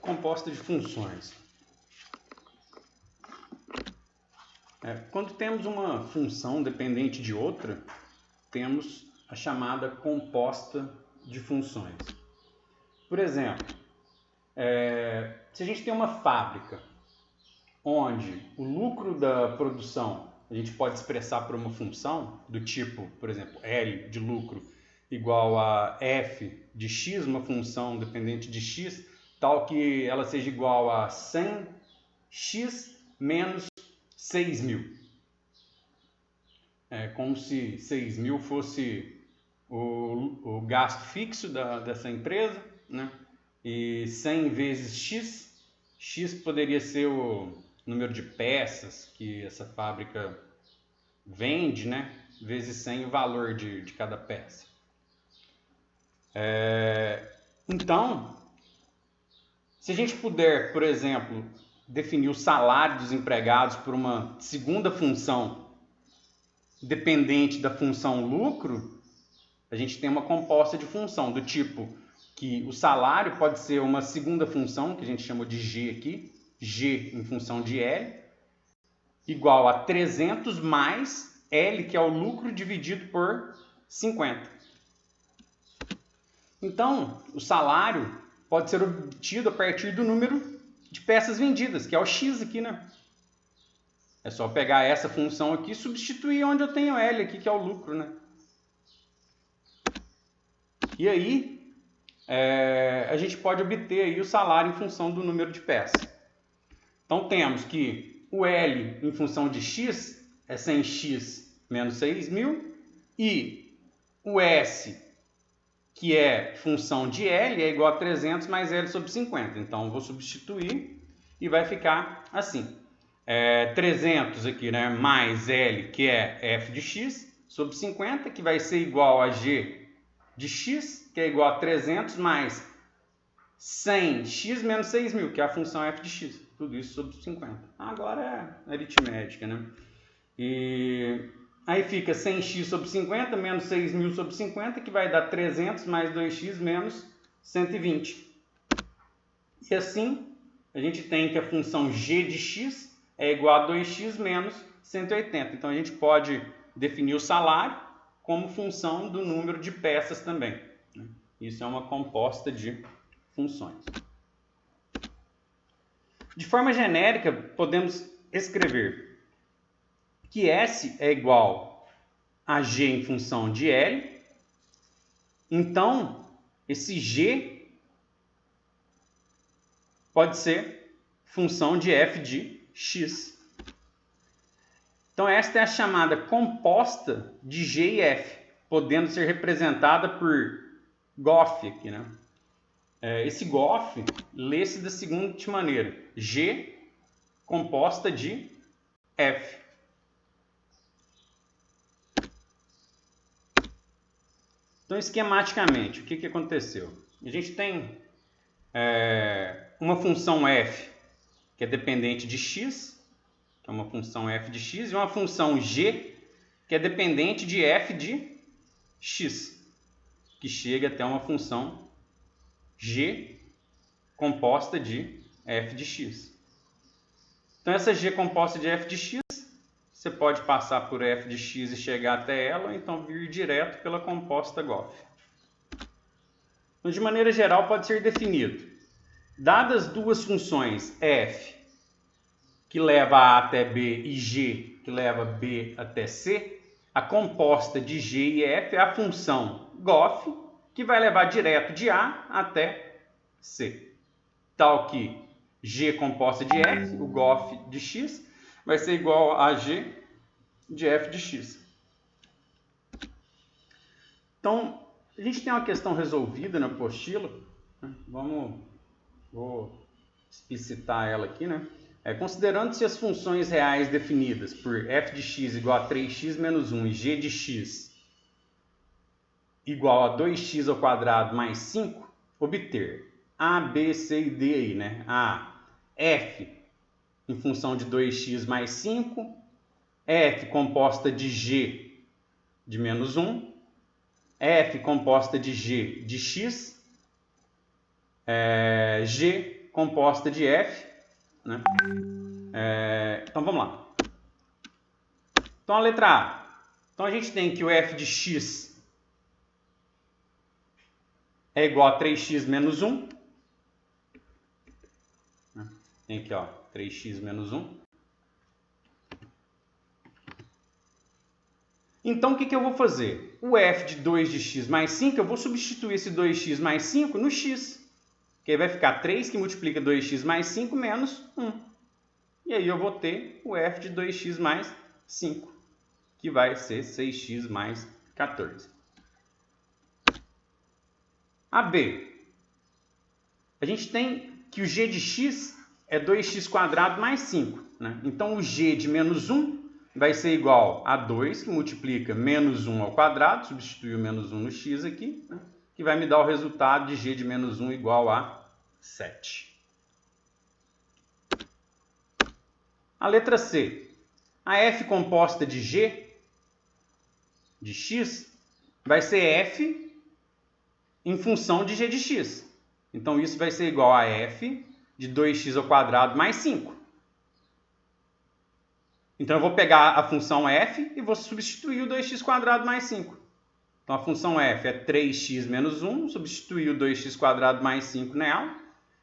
composta de funções. Quando temos uma função dependente de outra, temos a chamada composta de funções. Por exemplo, se a gente tem uma fábrica onde o lucro da produção a gente pode expressar por uma função do tipo, por exemplo, L de lucro igual a f de x, uma função dependente de x, tal que ela seja igual a 100x menos 6.000. É como se 6.000 fosse o gasto fixo dessa empresa, né? E 100 vezes x poderia ser o número de peças que essa fábrica vende, né? Vezes 100 o valor de cada peça. Então, se a gente puder, por exemplo, definir o salário dos empregados por uma segunda função dependente da função lucro, a gente tem uma composta de função do tipo que o salário pode ser uma segunda função, que a gente chama de g aqui, g em função de L, igual a 300 mais L, que é o lucro dividido por 50. Então, o salário pode ser obtido a partir do número de peças vendidas, que é o x aqui, né? É só pegar essa função aqui e substituir onde eu tenho L aqui, que é o lucro, né? E aí, a gente pode obter aí o salário em função do número de peças. Então, temos que o L em função de x é 100x menos 6.000 e o S, que é função de L, é igual a 300 mais L sobre 50. Então, eu vou substituir e vai ficar assim. 300 aqui, né, mais L, que é f de x, sobre 50, que vai ser igual a g de x, que é igual a 300 mais 100x menos 6.000, que é a função f de x. Tudo isso sobre 50. Agora é aritmética, né? E aí fica 100x sobre 50 menos 6.000 sobre 50, que vai dar 300 mais 2x menos 120. E assim, a gente tem que a função g de x é igual a 2x menos 180. Então, a gente pode definir o salário como função do número de peças também. Isso é uma composta de funções. De forma genérica, podemos escrever que S é igual a G em função de L. Então, esse G pode ser função de f de x. Então, esta é a chamada composta de G e F, podendo ser representada por GOF aqui, né? Esse GOF lê-se da seguinte maneira: G composta de F. Então, esquematicamente, o que aconteceu? A gente tem uma função f que é dependente de x, que é uma função f de x, e uma função g que é dependente de f de x, que chega até uma função g composta de f de x. Então, essa g composta de f de x, você pode passar por f de x e chegar até ela, ou então vir direto pela composta GOF. Então, de maneira geral, pode ser definido: dadas duas funções f, que leva a até b, e g, que leva b até c, a composta de g e f é a função GOF, que vai levar direto de a até c. Tal que g composta de f, o GOF de x, vai ser igual a g de f de x. Então, a gente tem uma questão resolvida na apostila. Vou explicitar ela aqui, né? Considerando-se as funções reais definidas por f de x igual a 3x menos 1 e g de x igual a 2x ao quadrado mais 5, obter a, b, c e d aí, né? A, f em função de 2x mais 5, f composta de g de menos 1, f composta de g de x, g composta de f, né? Então vamos lá. Então a letra A. Então a gente tem que o f de x é igual a 3x menos 1. Tem aqui, ó, 3x menos 1. Então o que eu vou fazer? O f de 2 de x mais 5, eu vou substituir esse 2x mais 5 no x. Que aí vai ficar 3 que multiplica 2x mais 5 menos 1. E aí eu vou ter o f de 2x mais 5, que vai ser 6x mais 14. A B. A gente tem que o g de x é 2x² mais 5. Né? Então o g de menos 1 vai ser igual a 2, que multiplica menos 1 ao quadrado, substitui o menos 1 no x aqui, né? Que vai me dar o resultado de g de menos 1 igual a 7. A letra C. A f composta de g de x vai ser f em função de g de x. Então isso vai ser igual a f de 2x ao quadrado mais 5. Então eu vou pegar a função f e vou substituir o 2x² mais 5. Então a função f é 3x menos 1, substituir o 2x² mais 5 nela,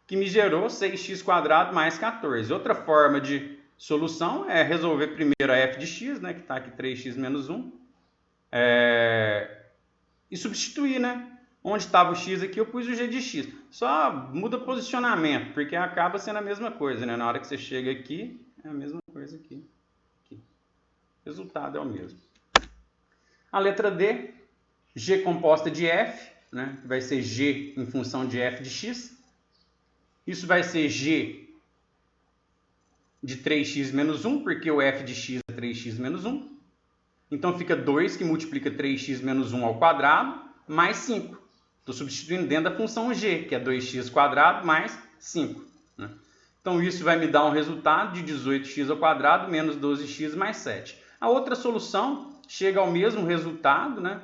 que me gerou 6x² mais 14. Outra forma de solução é resolver primeiro a f de x, né, que está aqui 3x menos 1, e substituir, né? Onde estava o x aqui, eu pus o g de x. Só muda posicionamento, porque acaba sendo a mesma coisa, né? Na hora que você chega aqui, é a mesma coisa aqui. O resultado é o mesmo. A letra D, g composta de f, né? Vai ser g em função de f de x. Isso vai ser g de 3x menos 1, porque o f de x é 3x menos 1. Então fica 2 que multiplica 3x menos 1 ao quadrado, mais 5. Estou substituindo dentro da função g, que é 2x² mais 5. Né? Então isso vai me dar um resultado de 18x ao quadrado menos 12x mais 7. A outra solução chega ao mesmo resultado, né?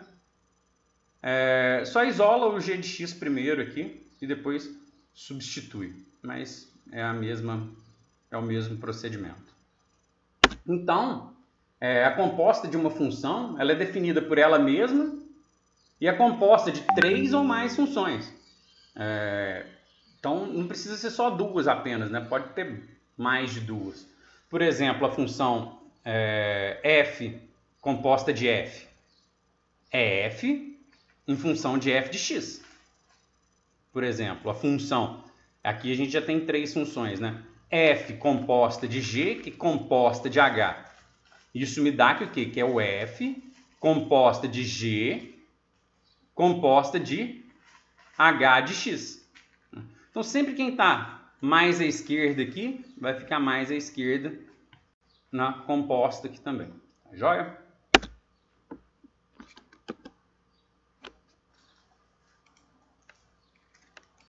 Só isola o g de x primeiro aqui e depois substitui. Mas é o mesmo procedimento. Então, a composta de uma função ela é definida por ela mesma e é composta de 3 ou mais funções. Então, não precisa ser só duas apenas, né? Pode ter mais de duas. Por exemplo, a função f composta de f é f em função de f de x. Por exemplo, a função, aqui a gente já tem 3 funções, né? F composta de g, que composta de h. Isso me dá que o quê? Que é o f composta de g composta de h de x. Então, sempre quem está mais à esquerda aqui, vai ficar mais à esquerda na composta aqui também. Tá joia?